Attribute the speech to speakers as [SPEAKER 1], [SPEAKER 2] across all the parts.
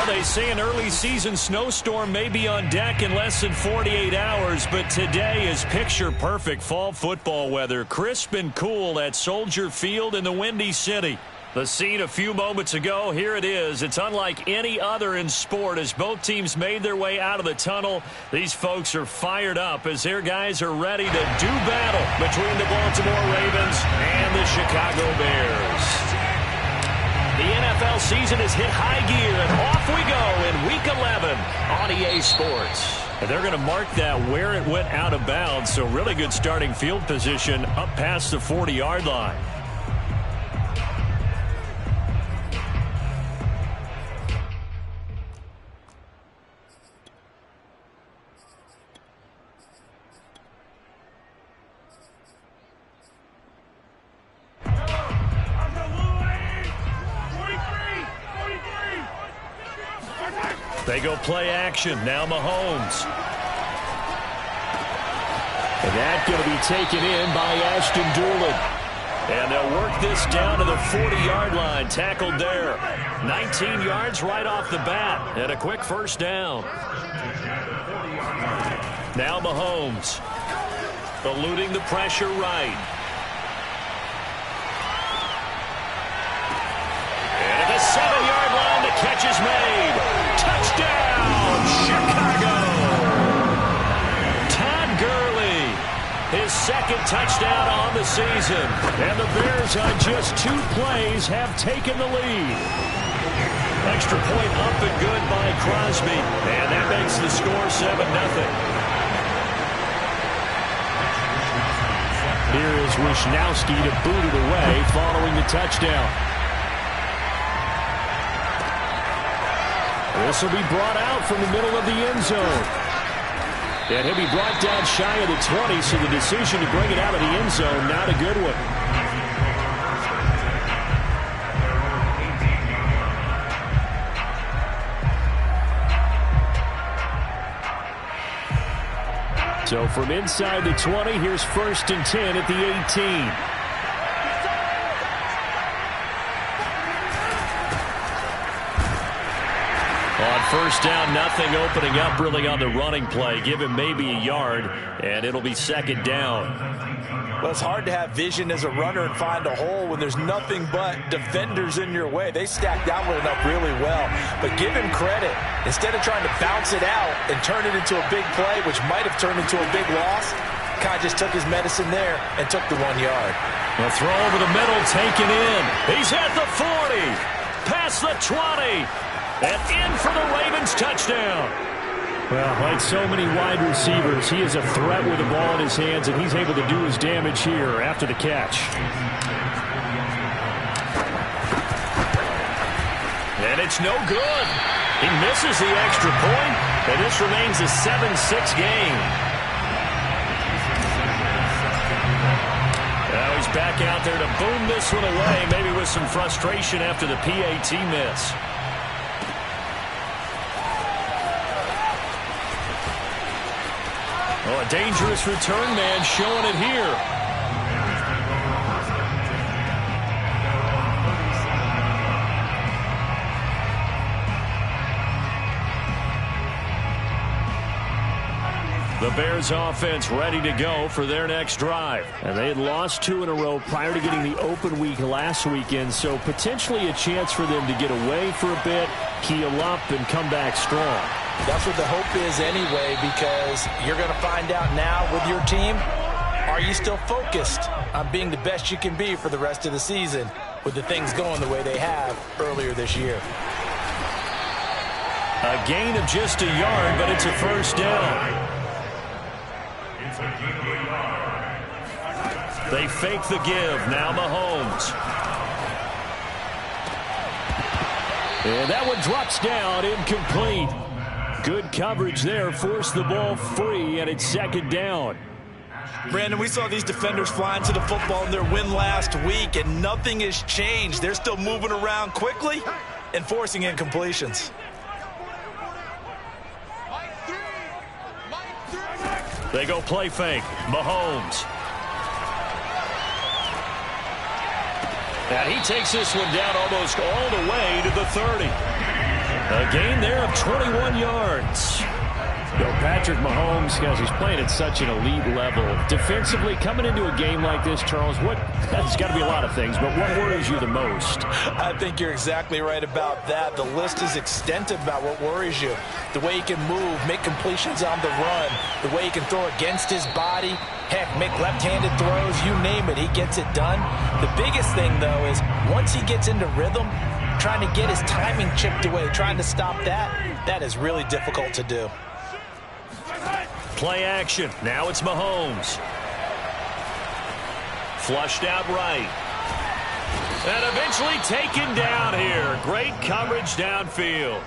[SPEAKER 1] Well, they say an early season snowstorm may be on deck in less than 48 hours, but today is picture-perfect fall football weather. Crisp and cool at Soldier Field in the Windy City. The scene a few moments ago, here it is. It's unlike any other in sport as both teams made their way out of the tunnel. These folks are fired up as their guys are ready to do battle between the Baltimore Ravens and the Chicago Bears. The NFL season has hit high gear, and off we go in Week 11 on EA Sports. And they're going to mark that where it went out of bounds, so really good starting field position up past the 40-yard line. They go play action. Now Mahomes. And that going to be taken in by Ashton Dulin. And they'll work this down to the 40-yard line. Tackled there. 19 yards right off the bat. And a quick first down. Now Mahomes. Eluding the pressure right. And at the 7-yard line, the catch is made. Touchdown, Chicago! Todd Gurley, his second touchdown on the season. And the Bears on just 2 plays have taken the lead. Extra point up and good by Crosby. And that makes the score 7-0. Here is Wishnowsky to boot it away following the touchdown. This will be brought out from the middle of the end zone. And he'll be brought down shy of the 20, so the decision to bring it out of the end zone, not a good one. So from inside the 20, here's 1st and 10 at the 18. On first down, nothing opening up really on the running play. Give him maybe a yard, and it'll be 2nd down.
[SPEAKER 2] Well, it's hard to have vision as a runner and find a hole when there's nothing but defenders in your way. They stacked that one up really well. But give him credit. Instead of trying to bounce it out and turn it into a big play, which might have turned into a big loss, Kai just took his medicine there and took the 1 yard.
[SPEAKER 1] The throw over the middle, taken in. He's at the 40, past the 20. And in for the Ravens touchdown. Well, like so many wide receivers, he is a threat with the ball in his hands, and he's able to do his damage here after the catch. And it's no good. He misses the extra point, and this remains a 7-6 game. Now he's back out there to boom this one away, maybe with some frustration after the PAT miss. Oh, a dangerous return man showing it here. The Bears offense ready to go for their next drive. And they had lost 2 in a row prior to getting the open week last weekend, so potentially a chance for them to get away for a bit, keel up, and come back strong.
[SPEAKER 2] That's what the hope is anyway, because you're going to find out now with your team, are you still focused on being the best you can be for the rest of the season with the things going the way they have earlier this year?
[SPEAKER 1] A gain of just a yard, but it's a first down. They fake the give. Now Mahomes. And that one drops down, incomplete. Good coverage there, forced the ball free, and it's 2nd down.
[SPEAKER 2] Brandon, we saw these defenders flying to the football in their win last week, and nothing has changed. They're still moving around quickly and forcing incompletions.
[SPEAKER 1] They go play fake. Mahomes. And he takes this one down almost all the way to the 30. A gain there of 21 yards.
[SPEAKER 3] Patrick Mahomes, guys, he's playing at such an elite level. Defensively, coming into a game like this, Charles, there's got to be a lot of things, but what worries you the most?
[SPEAKER 2] I think you're exactly right about that. The list is extensive about what worries you. The way he can move, make completions on the run, the way he can throw against his body, heck, make left-handed throws, you name it, he gets it done. The biggest thing, though, is once he gets into rhythm, trying to get his timing chipped away, trying to stop that is really difficult to do.
[SPEAKER 1] Play action. Now it's Mahomes. Flushed out right. And eventually taken down here. Great coverage downfield.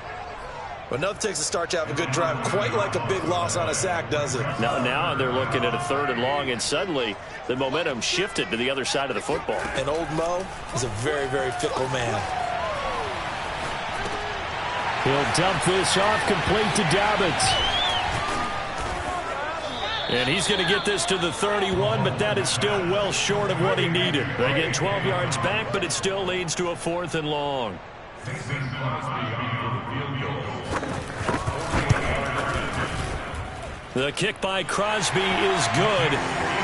[SPEAKER 2] But nothing takes a start to have a good drive quite like a big loss on a sack, does it?
[SPEAKER 1] Now they're looking at a 3rd and long, and suddenly the momentum shifted to the other side of the football.
[SPEAKER 2] And old Mo is a very, very fickle man.
[SPEAKER 3] He'll dump this off complete to Dobbins.
[SPEAKER 1] And he's going to get this to the 31, but that is still well short of what he needed. They get 12 yards back, but it still leads to a 4th and long. The kick by Crosby is good.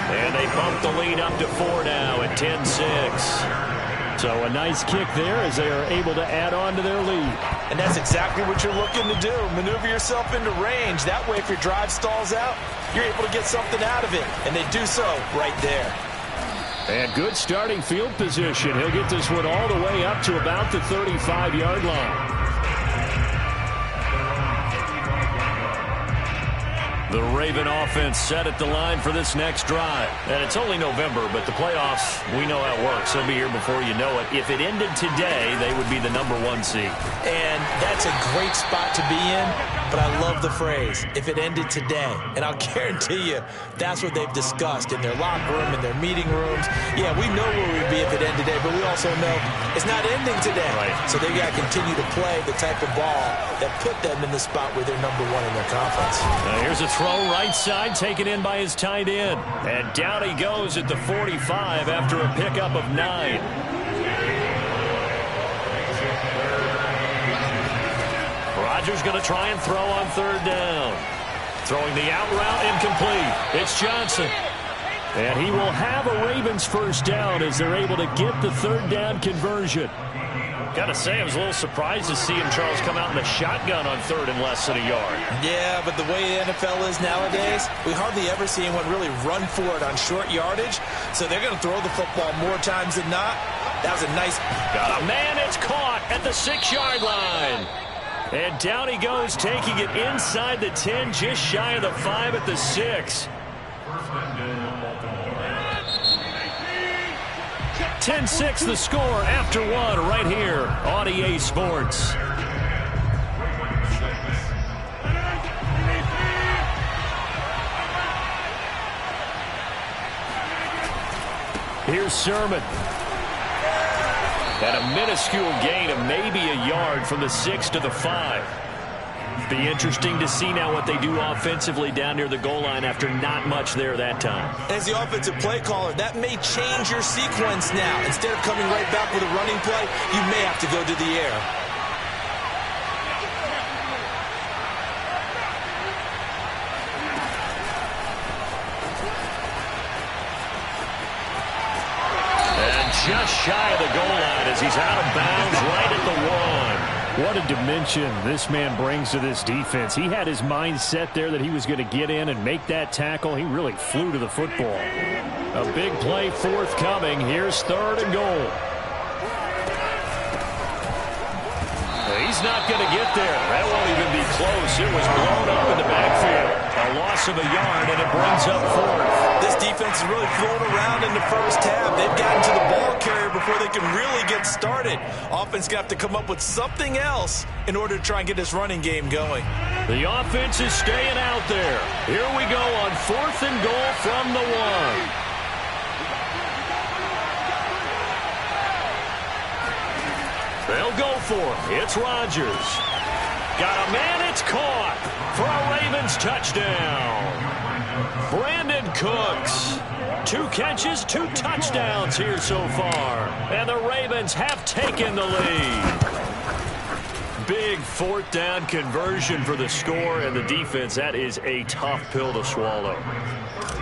[SPEAKER 1] And they bump the lead up to 4 now at 10-6.
[SPEAKER 3] So a nice kick there as they are able to add on to their lead.
[SPEAKER 2] And that's exactly what you're looking to do. Maneuver yourself into range. That way, if your drive stalls out, you're able to get something out of it. And they do so right there.
[SPEAKER 3] And good starting field position. He'll get this one all the way up to about the 35-yard line.
[SPEAKER 1] The Raven offense set at the line for this next drive. And it's only November, but the playoffs, we know how it works. They'll be here before you know it. If it ended today, they would be the #1 seed.
[SPEAKER 2] And that's a great spot to be in, but I love the phrase, if it ended today. And I'll guarantee you, that's what they've discussed in their locker room, in their meeting rooms. Yeah, we know where we'd be if it ended today, but we also know it's not ending today.
[SPEAKER 1] Right.
[SPEAKER 2] So they've got to continue to play the type of ball that put them in the spot where they're #1 in their conference.
[SPEAKER 1] Here's a throw right side, taken in by his tight end. And down he goes at the 45 after a pickup of 9. Rodgers going to try and throw on 3rd down. Throwing the out route, incomplete. It's Johnson. And he will have a Ravens 1st down as they're able to get the 3rd down conversion. Got to say, I was a little surprised to see him, Charles, come out in the shotgun on 3rd and less than a yard.
[SPEAKER 2] Yeah, but the way the NFL is nowadays, we hardly ever see anyone really run for it on short yardage. So they're going to throw the football more times than not. That was a nice...
[SPEAKER 1] Got a man, it's caught at the 6-yard line. And down he goes, taking it inside the 10, just shy of the 5 at the 6. 10-6 the score after 1 right here on EA Sports. Here's Sermon. At a minuscule gain of maybe a yard from the 6 to the 5. Be interesting to see now what they do offensively down near the goal line after not much there that time.
[SPEAKER 2] As the offensive play caller, that may change your sequence now. Instead of coming right back with a running play, you may have to go to the air.
[SPEAKER 1] And just shy of the goal line as he's out of bounds right at the 1.
[SPEAKER 3] What a dimension this man brings to this defense. He had his mind set there that he was going to get in and make that tackle. He really flew to the football. A big play forthcoming. Here's 3rd and goal.
[SPEAKER 1] He's not going to get there. That won't even be close. It was blown up in the backfield. A loss of a yard, and it brings up 4th.
[SPEAKER 2] This defense is really thrown around in the first half. They've gotten to the ball carrier before they can really get started. Offense got to come up with something else in order to try and get this running game going.
[SPEAKER 1] The offense is staying out there. Here we go on 4th and goal from the 1. They'll go for it. It's Rodgers. Got a man, it's caught for a Ravens touchdown. Brandon Cooks. 2 catches, 2 touchdowns here so far. And the Ravens have taken the lead. big fourth down conversion for the score, and the defense, that is a tough pill to swallow.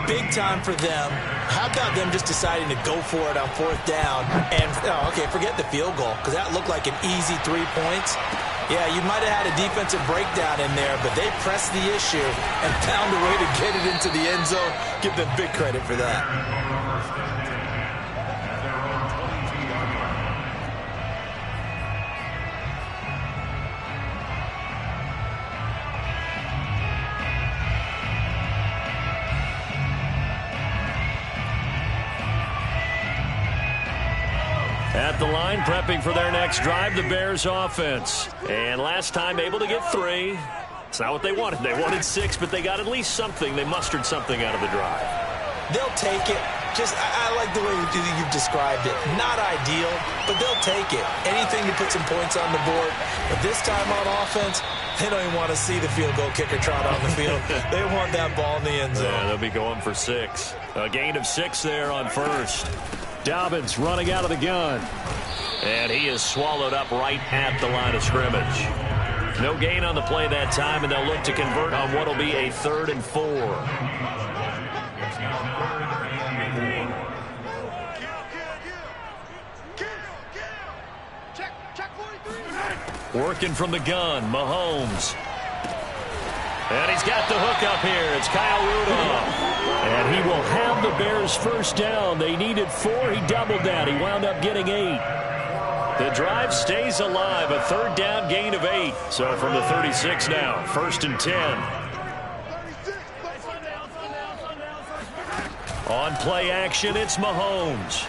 [SPEAKER 2] Big time for them. How about them just deciding to go for it on fourth down? And, okay, forget the field goal, because that looked like an easy 3 points. Yeah, you might have had a defensive breakdown in there, but they pressed the issue and found a way to get it into the end zone. Give them big credit for that.
[SPEAKER 3] At the line, prepping for their next drive, the Bears offense. And last time able to get 3. It's not what they wanted. They wanted 6, but they got at least something. They mustered something out of the drive.
[SPEAKER 2] They'll take it. I like the way you've described it. Not ideal, but they'll take it. Anything to put some points on the board. But this time on offense, they don't even want to see the field goal kicker trot on the field. They want that ball in the end zone.
[SPEAKER 3] Yeah, they'll be going for 6. A gain of 6 there on first. Dobbins running out of the gun.
[SPEAKER 1] And he is swallowed up right at the line of scrimmage. No gain on the play that time, and they'll look to convert on what will be a 3rd and 4. Working from the gun, Mahomes. And he's got the hook up here. It's Kyle Rudolph.
[SPEAKER 3] And he will have the Bears first down. They needed 4. He doubled that. He wound up getting 8.
[SPEAKER 1] The drive stays alive. A 3rd down gain of 8. So from the 36 now, 1st and 10. On play action, it's Mahomes.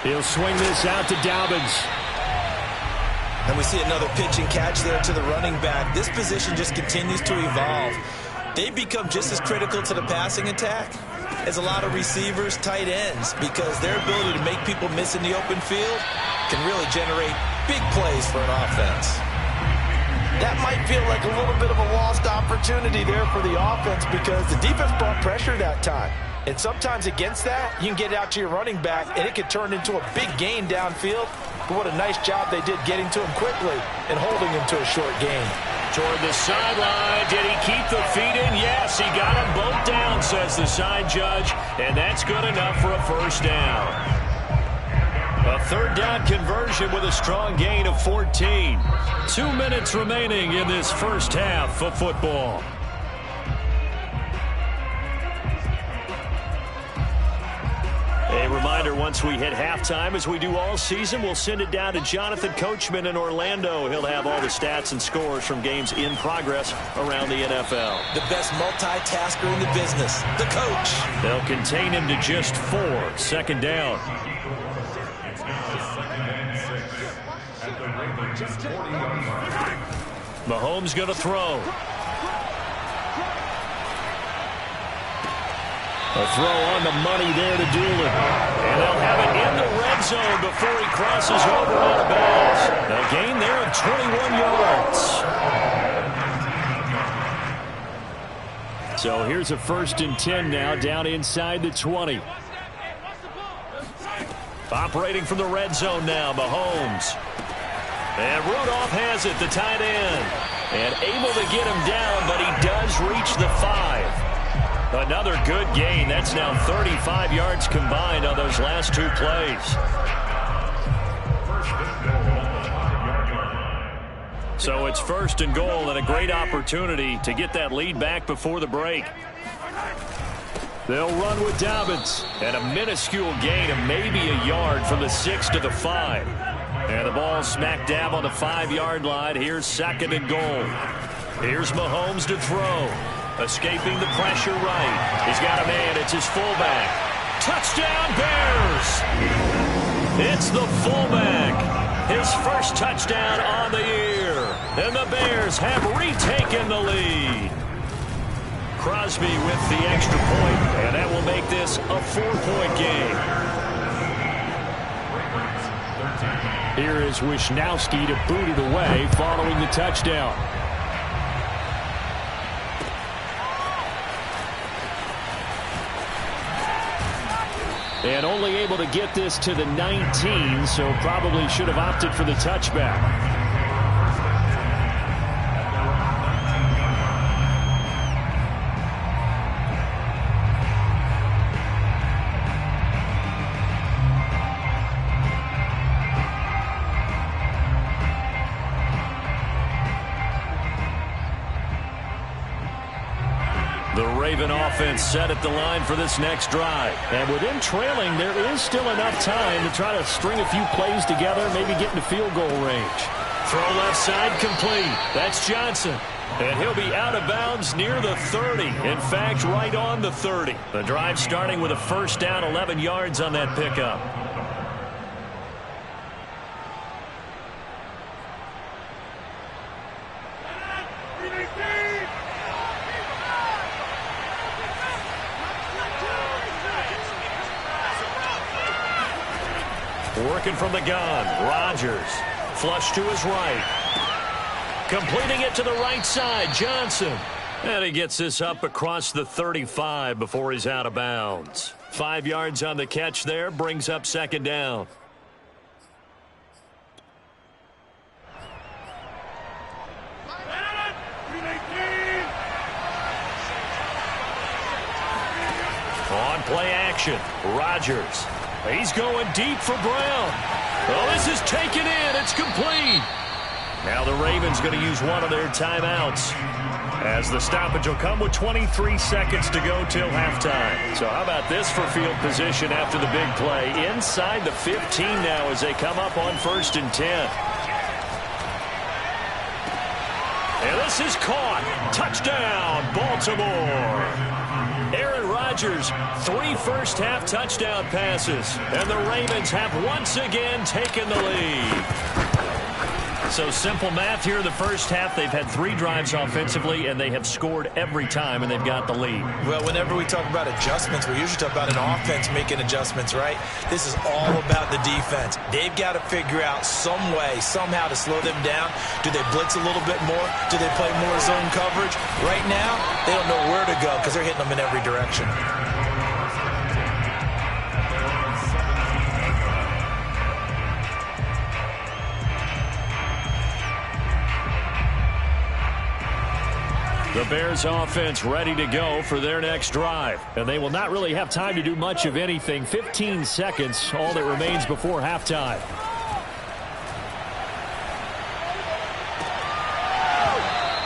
[SPEAKER 3] He'll swing this out to Dobbins.
[SPEAKER 2] And we see another pitch and catch there to the running back. This position just continues to evolve. They become just as critical to the passing attack as a lot of receivers, tight ends, because their ability to make people miss in the open field can really generate big plays for an offense. That might feel like a little bit of a lost opportunity there for the offense because the defense brought pressure that time. And sometimes against that, you can get out to your running back, and it could turn into a big gain downfield. But what a nice job they did getting to him quickly and holding him to a short gain.
[SPEAKER 1] Toward the sideline. Did he keep the feet in? Yes, he got them both down, says the side judge. And that's good enough for a first down. A 3rd down conversion with a strong gain of 14. 2 minutes remaining in this first half of football. A reminder, once we hit halftime, as we do all season, we'll send it down to Jonathan Coachman in Orlando. He'll have all the stats and scores from games in progress around the NFL.
[SPEAKER 2] The best multitasker in the business, the coach.
[SPEAKER 1] They'll contain him to just 4. 2nd down. Mahomes going to throw.
[SPEAKER 3] A throw on the money there to Doolin.
[SPEAKER 1] And they'll have it in the red zone before he crosses over out of bounds. A gain there of 21 yards.
[SPEAKER 3] So here's a 1st and 10 now, down inside the 20.
[SPEAKER 1] Operating from the red zone now, Mahomes. And Rudolph has it, the tight end. And able to get him down, but he does reach the 5. Another good gain. That's now 35 yards combined on those last 2 plays. So it's 1st and goal and a great opportunity to get that lead back before the break.
[SPEAKER 3] They'll run with Dobbins.
[SPEAKER 1] And a minuscule gain of maybe a yard from the 6 to the 5. And the ball smack dab on the 5-yard line. Here's 2nd and goal. Here's Mahomes to throw. Escaping the pressure right. He's got a man. It's his fullback. Touchdown, Bears! It's the fullback. His first touchdown on the year. And the Bears have retaken the lead. Crosby with the extra point, and that will make this a 4-point game.
[SPEAKER 3] Here is Wisnowski to boot it away following the touchdown. And only able to get this to the 19, so probably should have opted for the touchback.
[SPEAKER 1] The Raven offense set at the line for this next drive.
[SPEAKER 3] And with them trailing, there is still enough time to try to string a few plays together, maybe get into field goal range.
[SPEAKER 1] Throw left side complete. That's Johnson. And he'll be out of bounds near the 30. In fact, right on the 30. The drive starting with a first down, 11 yards on that pickup. Working from the gun, Rodgers. Flush to his right. Completing it to the right side, Johnson. And he gets this up across the 35 before he's out of bounds. 5 yards on the catch there, brings up second down. On play action, Rodgers. He's going deep for Brown. Oh, this is taken in. It's complete. Now the Ravens going to use one of their timeouts, as the stoppage will come with 23 seconds to go till halftime. So how about this for field position after the big play? Inside the 15 now as they come up on 1st and 10. And this is caught. Touchdown, Baltimore. Aaron Rodgers, 3 first-half touchdown passes. And the Ravens have once again taken the lead. So simple math here in the first half. They've had 3 drives offensively, and they have scored every time, and they've got the lead.
[SPEAKER 2] Well, whenever we talk about adjustments, we usually talk about an offense making adjustments, right? This is all about the defense. They've got to figure out some way, somehow to slow them down. Do they blitz a little bit more? Do they play more zone coverage? Right now, they don't know where to go because they're hitting them in every direction.
[SPEAKER 1] The Bears offense ready to go for their next drive.
[SPEAKER 3] And they will not really have time to do much of anything. 15 seconds, all that remains before halftime.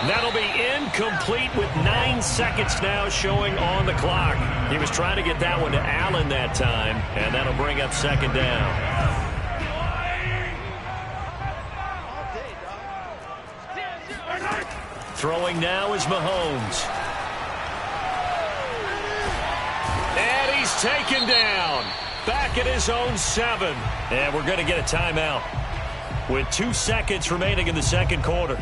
[SPEAKER 1] That'll be incomplete with 9 seconds now showing on the clock. He was trying to get that one to Allen that time, and that'll bring up second down. Throwing now is Mahomes. And he's taken down. Back at his own 7. And we're going to get a timeout with 2 seconds remaining in the second quarter.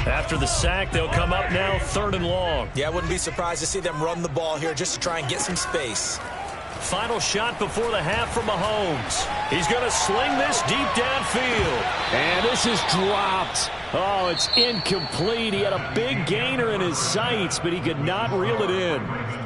[SPEAKER 1] After the sack, they'll come up now 3rd and long.
[SPEAKER 2] Yeah, I wouldn't be surprised to see them run the ball here just to try and get some space.
[SPEAKER 1] Final shot before the half from Mahomes. He's going to sling this deep downfield.
[SPEAKER 3] And this is dropped. Oh, it's incomplete. He had a big gainer in his sights, but he could not reel it in.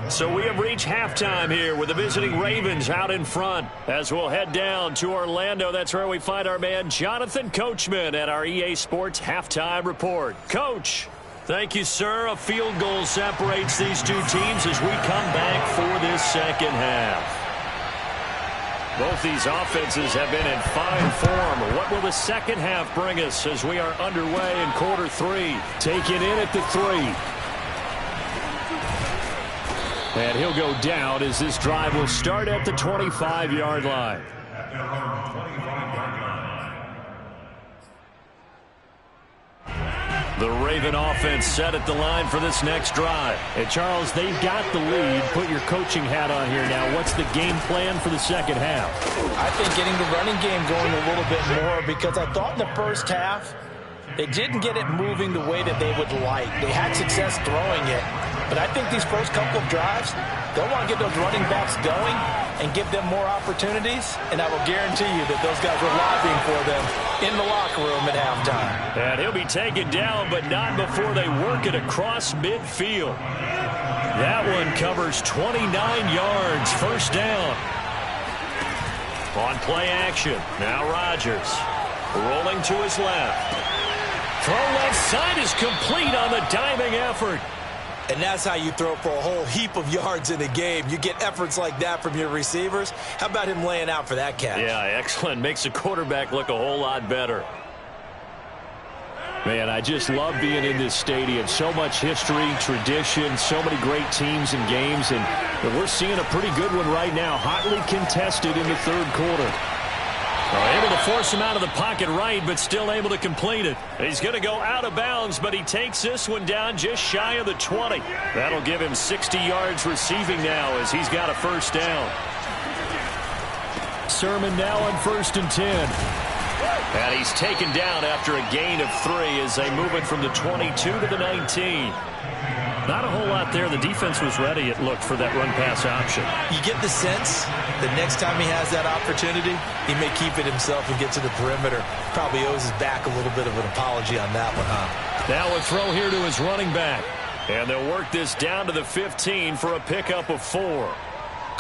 [SPEAKER 1] So we have reached halftime here with the visiting Ravens out in front. As we'll head down to Orlando, that's where we find our man Jonathan Coachman at our EA Sports Halftime Report. Coach. Thank you, sir. A field goal separates these two teams as we come back for this second half. Both these offenses have been in fine form. What will the second half bring us as we are underway in quarter 3?
[SPEAKER 3] Take it in at the 3. And he'll go down as this drive will start at the 25-yard line.
[SPEAKER 1] The Raven offense set at the line for this next drive.
[SPEAKER 3] And Charles, they've got the lead. Put your coaching hat on here now. What's the game plan for the second half?
[SPEAKER 2] I think getting the running game going a little bit more, because I thought in the first half they didn't get it moving the way that they would like. They had success throwing it. But I think these first couple of drives, they'll want to get those running backs going and give them more opportunities. And I will guarantee you that those guys were lobbying for them in the locker room at halftime.
[SPEAKER 1] And he'll be taken down, but not before they work it across midfield. That one covers 29 yards, first down. On play action, now Rodgers. Rolling to his left. Throw left side is complete on the diving effort.
[SPEAKER 2] And that's how you throw for a whole heap of yards in a game. You get efforts like that from your receivers. How about him laying out for that catch?
[SPEAKER 1] Yeah, excellent. Makes the quarterback look a whole lot better.
[SPEAKER 3] Man, I just love being in this stadium. So much history, tradition, so many great teams and games, and we're seeing a pretty good one right now, hotly contested in the third quarter.
[SPEAKER 1] Able to force him out of the pocket right, but still able to complete it. He's going to go out of bounds, but he takes this one down just shy of the 20. That'll give him 60 yards receiving now as he's got a first down. Sermon now on 1st and 10. And he's taken down after a gain of 3 as they move it from the 22 to the 19. Not a whole lot there. The defense was ready, it looked, for that run-pass option.
[SPEAKER 2] You get the sense that next time he has that opportunity, he may keep it himself and get to the perimeter. Probably owes his back a little bit of an apology on that one, huh?
[SPEAKER 1] Now a throw here to his running back. And they'll work this down to the 15 for a pickup of 4.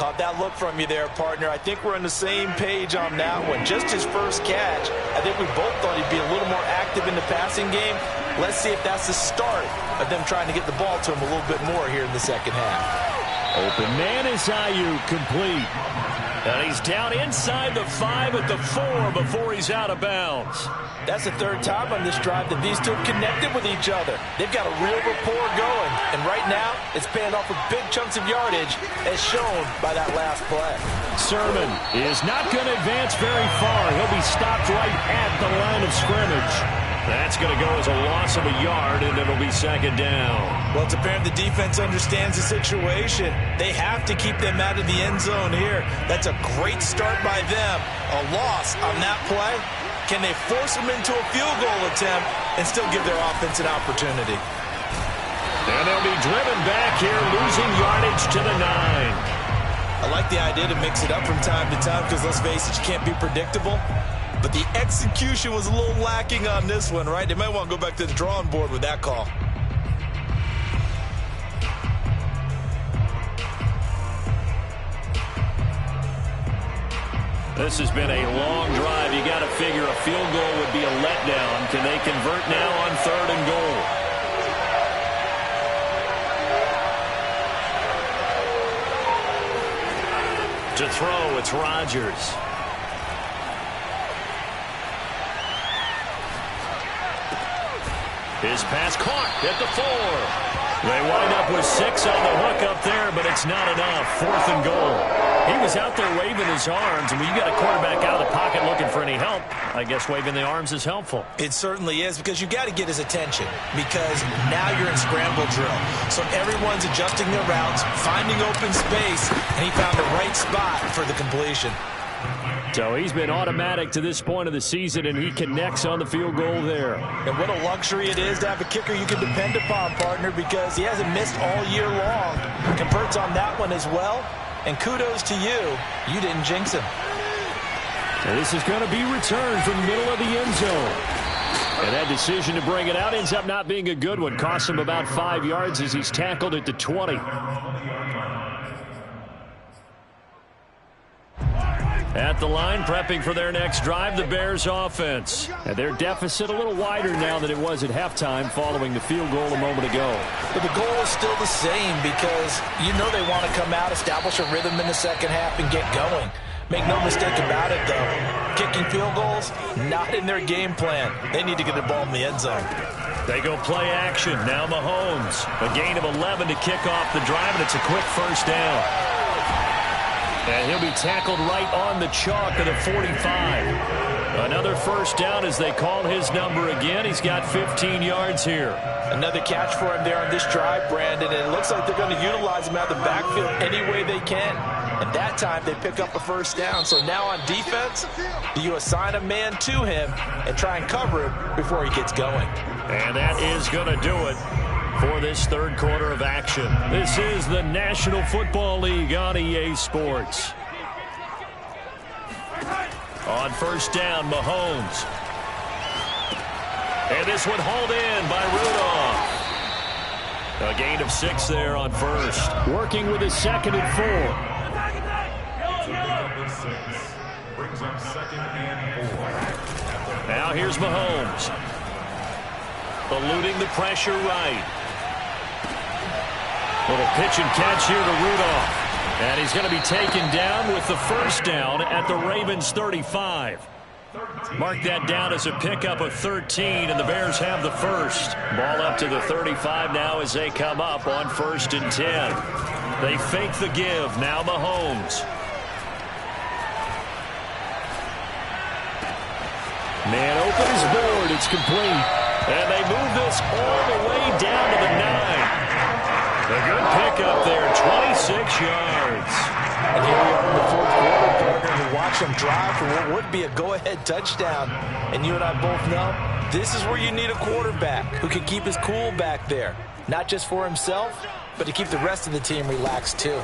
[SPEAKER 2] Caught that look from you there, partner. I think we're on the same page on that one. Just his first catch. I think we both thought he'd be a little more active in the passing game. Let's see if that's the start of them trying to get the ball to him a little bit more here in the second half.
[SPEAKER 1] Open man is Ayuk, complete. And he's down inside the 5 at the 4 before he's out of bounds.
[SPEAKER 2] That's the third time on this drive that these two have connected with each other. They've got a real rapport going. And right now, it's paying off with big chunks of yardage, as shown by that last play.
[SPEAKER 1] Sermon is not going to advance very far. He'll be stopped right at the line of scrimmage. That's going to go as a loss of a yard, and it'll be second down.
[SPEAKER 2] Well, it's apparent the defense understands the situation. They have to keep them out of the end zone here. That's a great start by them. A loss on that play. Can they force them into a field goal attempt and still give their offense an opportunity?
[SPEAKER 1] And they'll be driven back here, losing yardage to the 9.
[SPEAKER 2] I like the idea to mix it up from time to time because, let's face it, you can't be predictable. But the execution was a little lacking on this one, right? They might want to go back to the drawing board with that call.
[SPEAKER 1] This has been a long drive. You got to figure a field goal would be a letdown. Can they convert now on 3rd and goal? To throw, it's Rodgers. His pass caught at the 4. They wind up with 6 on the hook up there, but it's not enough. 4th and goal. He was out there waving his arms, and when you got a quarterback out of the pocket looking for any help, I guess waving the arms is helpful.
[SPEAKER 2] It certainly is, because you got to get his attention, because now you're in scramble drill. So everyone's adjusting their routes, finding open space, and he found the right spot for the completion.
[SPEAKER 3] So he's been automatic to this point of the season, and he connects on the field goal there.
[SPEAKER 2] And what a luxury it is to have a kicker you can depend upon, partner, because he hasn't missed all year long. Converts on that one as well. And kudos to you. You didn't jinx him.
[SPEAKER 3] And this is going to be returned from the middle of the end zone. And that decision to bring it out ends up not being a good one. Costs him about 5 yards as he's tackled at the 20. At the line, prepping for their next drive, the Bears offense. And their deficit a little wider now than it was at halftime following the field goal a moment ago.
[SPEAKER 2] But the goal is still the same, because you know they want to come out, establish a rhythm in the second half, and get going. Make no mistake about it, though. Kicking field goals, not in their game plan. They need to get the ball in the end zone.
[SPEAKER 1] They go play action. Now Mahomes. A gain of 11 to kick off the drive, and it's a quick first down. And he'll be tackled right on the chalk of the 45. Another first down as they call his number again. He's got 15 yards here.
[SPEAKER 2] Another catch for him there on this drive, Brandon, and it looks like they're going to utilize him out of the backfield any way they can. And that time they pick up a first down. So now on defense, do you assign a man to him and try and cover him before he gets going?
[SPEAKER 1] And that is going to do it for this third quarter of action. This is the National Football League on EA Sports. On first down, Mahomes. And this one hauled in by Rudolph. A gain of 6 there on first. Working with his 2nd and 4. Now here's Mahomes. Eluding the pressure right. Little pitch and catch here to Rudolph. And he's going to be taken down with the first down at the Ravens 35. Mark that down as a pickup of 13, and the Bears have the first. Ball up to the 35 now as they come up on 1st and 10. They fake the give. Now Mahomes. Man open is board. It's complete. And they move this all the way down to the 9. A good pickup there, 26 yards.
[SPEAKER 2] And here we are in the 4th quarter, partner, to watch them drive for what would be a go-ahead touchdown. And you and I both know this is where you need a quarterback who can keep his cool back there. Not just for himself, but to keep the rest of the team relaxed too.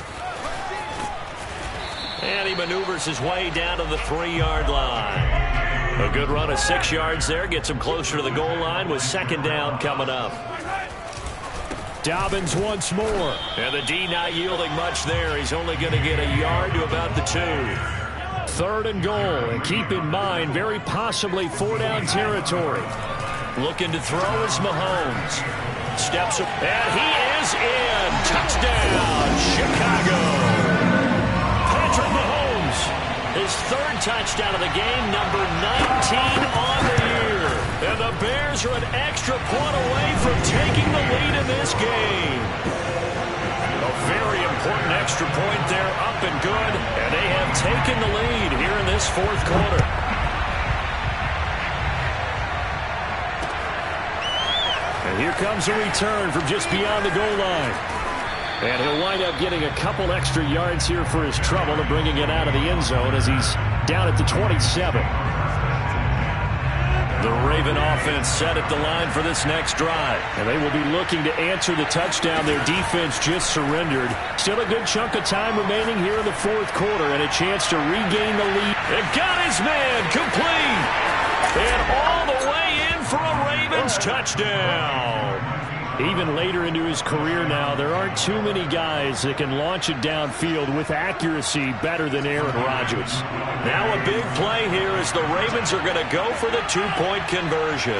[SPEAKER 1] And he maneuvers his way down to the 3-yard line. A good run of 6 yards there. Gets him closer to the goal line with 2nd down coming up.
[SPEAKER 3] Dobbins once more.
[SPEAKER 1] And the D not yielding much there. He's only going to get a yard to about the 2.
[SPEAKER 3] 3rd and goal. And keep in mind, very possibly 4-down territory.
[SPEAKER 1] Looking to throw is Mahomes. Steps up. And he is in. Touchdown, Chicago. Patrick Mahomes. His 3rd touchdown of the game, number 19 on the year. And the Bears are an extra point away from taking the lead in this game. A very important extra point there, up and good. And they have taken the lead here in this 4th quarter.
[SPEAKER 3] And here comes a return from just beyond the goal line. And he'll wind up getting a couple extra yards here for his trouble and bringing it out of the end zone as he's down at the 27.
[SPEAKER 1] The Raven offense set at the line for this next drive.
[SPEAKER 3] And they will be looking to answer the touchdown their defense just surrendered. Still a good chunk of time remaining here in the 4th quarter and a chance to regain the lead.
[SPEAKER 1] And got his man complete. And all the way in for a Ravens touchdown.
[SPEAKER 3] Even later into his career now, there aren't too many guys that can launch it downfield with accuracy better than Aaron Rodgers.
[SPEAKER 1] Now a big play here as the Ravens are going to go for the 2-point conversion.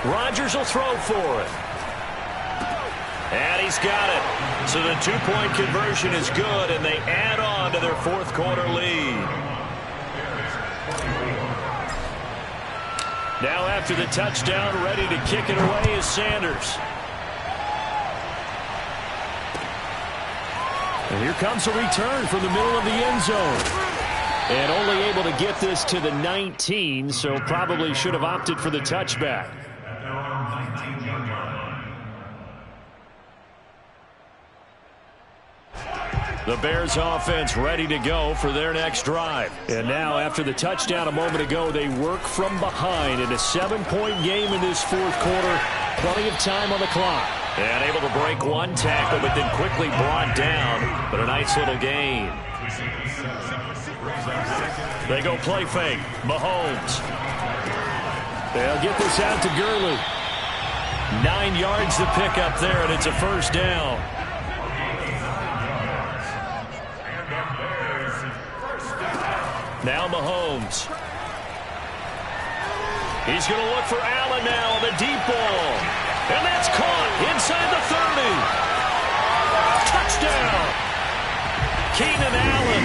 [SPEAKER 1] Rodgers will throw for it. And he's got it. So the 2-point conversion is good, and they add on to their 4th quarter lead. Now after the touchdown, ready to kick it away is Sanders.
[SPEAKER 3] And here comes a return from the middle of the end zone. And only able to get this to the 19, so probably should have opted for the touchback.
[SPEAKER 1] The Bears offense ready to go for their next drive.
[SPEAKER 3] And now after the touchdown a moment ago, they work from behind in a 7-point game in this 4th quarter. Plenty of time on the clock.
[SPEAKER 1] And able to break one tackle, but then quickly brought down. But a nice little gain. They go play fake. Mahomes.
[SPEAKER 3] They'll get this out to Gurley.
[SPEAKER 1] 9 yards to pick up there, and it's a 1st down. Now Mahomes. He's going to look for Allen now on the deep ball. And that's caught inside the 30. Touchdown. Keenan Allen.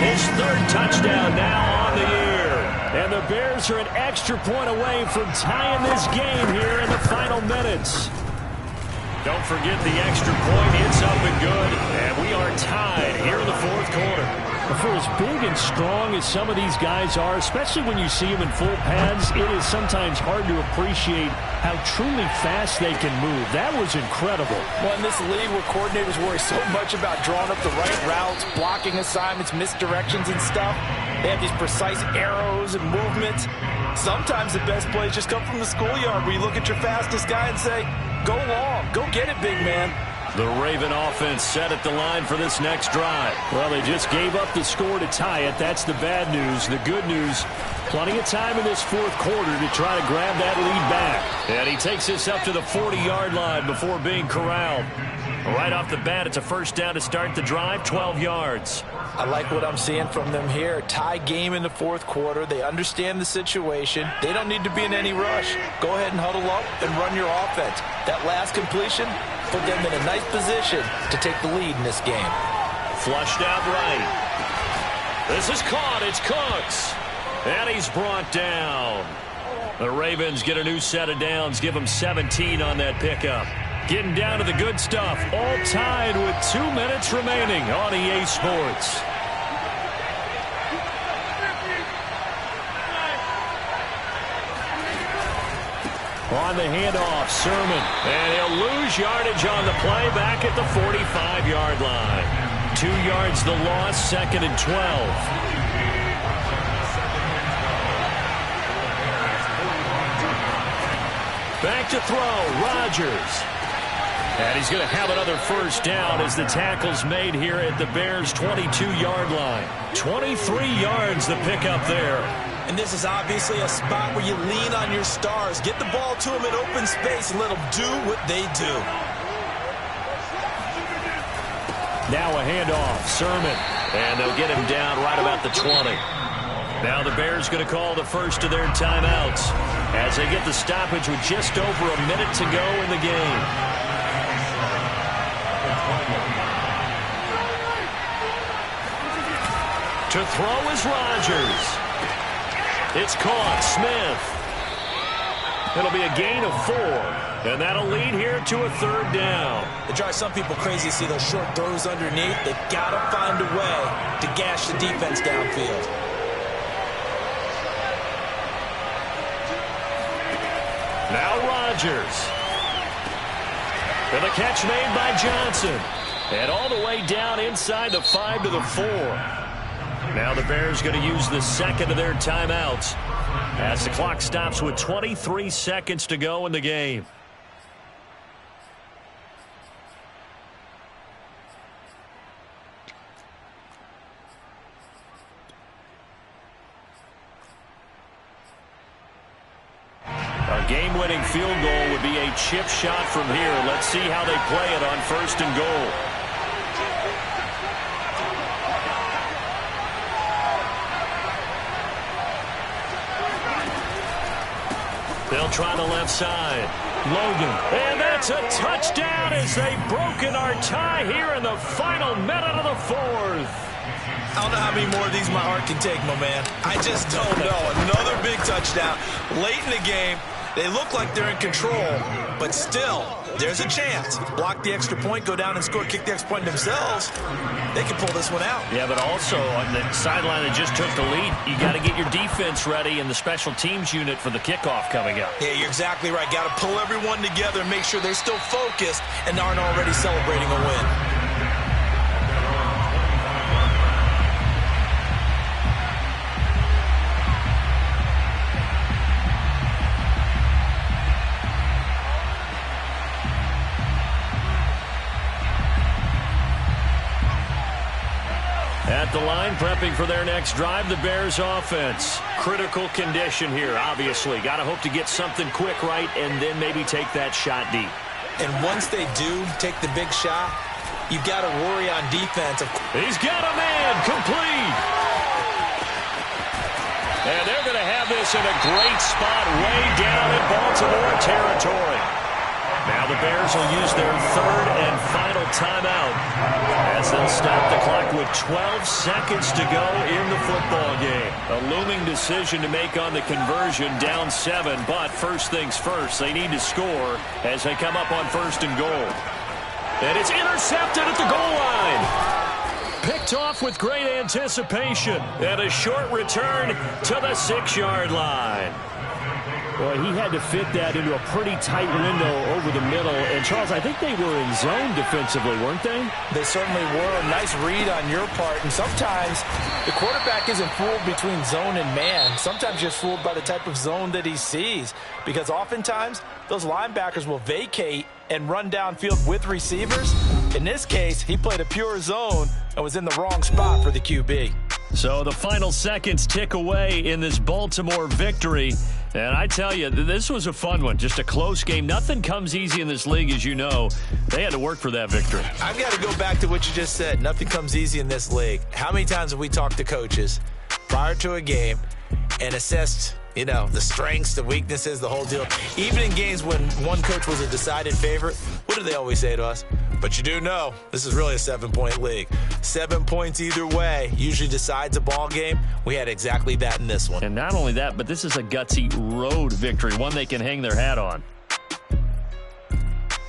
[SPEAKER 1] His 3rd touchdown now on the year.
[SPEAKER 3] And the Bears are an extra point away from tying this game here in the final minutes.
[SPEAKER 1] Don't forget the extra point. It's up and good. And we are tied here in the 4th quarter.
[SPEAKER 3] For as big and strong as some of these guys are, especially when you see them in full pads, it is sometimes hard to appreciate how truly fast they can move. That was incredible.
[SPEAKER 2] Well, in this league where coordinators worry so much about drawing up the right routes, blocking assignments, misdirections and stuff, they have these precise arrows and movements. Sometimes the best plays just come from the schoolyard where you look at your fastest guy and say, go long, go get it, big man.
[SPEAKER 1] The Raven offense set at the line for this next drive.
[SPEAKER 3] Well, they just gave up the score to tie it. That's the bad news. The good news, plenty of time in this 4th quarter to try to grab that lead back.
[SPEAKER 1] And he takes this up to the 40-yard line before being corralled. Right off the bat, it's a 1st down to start the drive, 12 yards.
[SPEAKER 2] I like what I'm seeing from them here. Tie game in the 4th quarter. They understand the situation. They don't need to be in any rush. Go ahead and huddle up and run your offense. That last completion, put them in a nice position to take the lead in this game.
[SPEAKER 1] Flushed out right. This is caught. It's Cooks. And he's brought down. The Ravens get a new set of downs. Give them 17 on that pickup. Getting down to the good stuff. All tied with 2 minutes remaining on EA Sports. On the handoff, Sermon. And he'll lose yardage on the play back at the 45-yard line. 2 yards the loss, 2nd and 12. Back to throw, Rodgers. And he's going to have another first down as the tackle's made here at the Bears' 22-yard line. 23 yards the pickup there.
[SPEAKER 2] And this is obviously a spot where you lean on your stars. Get the ball to them in open space and let them do what they do.
[SPEAKER 1] Now a handoff, Sermon. And they'll get him down right about the 20. Now the Bears going to call the first of their timeouts as they get the stoppage with just over a minute to go in the game. To throw is Rodgers. It's caught. Smith. It'll be a gain of 4. And that'll lead here to a 3rd down.
[SPEAKER 2] It drives some people crazy to see those short throws underneath. They've got to find a way to gash the defense downfield.
[SPEAKER 1] Now Rodgers. And the catch made by Johnson. And all the way down inside the 5 to the 4. Now the Bears going to use the second of their timeouts as the clock stops with 23 seconds to go in the game. A game-winning field goal would be a chip shot from here. Let's see how they play it on 1st and goal. They'll try the left side. Logan. And that's a touchdown as they've broken our tie here in the final minute of the 4th.
[SPEAKER 2] I don't know how many more of these my heart can take, my man. I just don't know. Another big touchdown. Late in the game, they look like they're in control, but still, there's a chance. Block the extra point, go down and score, kick the extra point themselves. They can pull this one out.
[SPEAKER 1] Yeah, but also on the sideline that just took the lead, you got to get your defense ready and the special teams unit for the kickoff coming up.
[SPEAKER 2] Yeah, you're exactly right. Got to pull everyone together and make sure they're still focused and aren't already celebrating a win.
[SPEAKER 1] At the line, prepping for their next drive, the Bears offense. Critical condition here, obviously. Got to hope to get something quick right and then maybe take that shot deep.
[SPEAKER 2] And once they do take the big shot, you've got to worry on defense.
[SPEAKER 1] He's got a man, complete. And they're going to have this in a great spot way down in Baltimore territory. Now the Bears will use their 3rd and final timeout as they'll stop the clock with 12 seconds to go in the football game. A looming decision to make on the conversion, down 7, but first things first, they need to score as they come up on 1st and goal. And it's intercepted at the goal line. Picked off with great anticipation and a short return to the 6-yard line.
[SPEAKER 3] Boy, he had to fit that into a pretty tight window over the middle. And, Charles, I think they were in zone defensively, weren't they?
[SPEAKER 2] They certainly were. A nice read on your part. And sometimes the quarterback isn't fooled between zone and man. Sometimes you're fooled by the type of zone that he sees. Because oftentimes, those linebackers will vacate and run downfield with receivers. In this case, he played a pure zone and was in the wrong spot for the QB.
[SPEAKER 1] So the final seconds tick away in this Baltimore victory. And I tell you, this was a fun one. Just a close game. Nothing comes easy in this league, as you know. They had to work for that victory.
[SPEAKER 2] I've got to go back to what you just said. Nothing comes easy in this league. How many times have we talked to coaches prior to a game and assessed You know, the strengths, the weaknesses, the whole deal. Even in games when one coach was a decided favorite, what do they always say to us? But you do know, this is really a 7-point league. 7 points either way usually decides a ball game. We had exactly that in this one.
[SPEAKER 3] And not only that, but this is a gutsy road victory, one they can hang their hat on.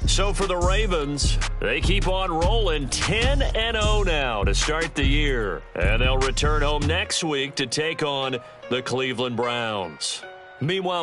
[SPEAKER 3] So for the Ravens, they keep on rolling 10-0 now to start the year. And they'll return home next week to take on the Cleveland Browns. Meanwhile,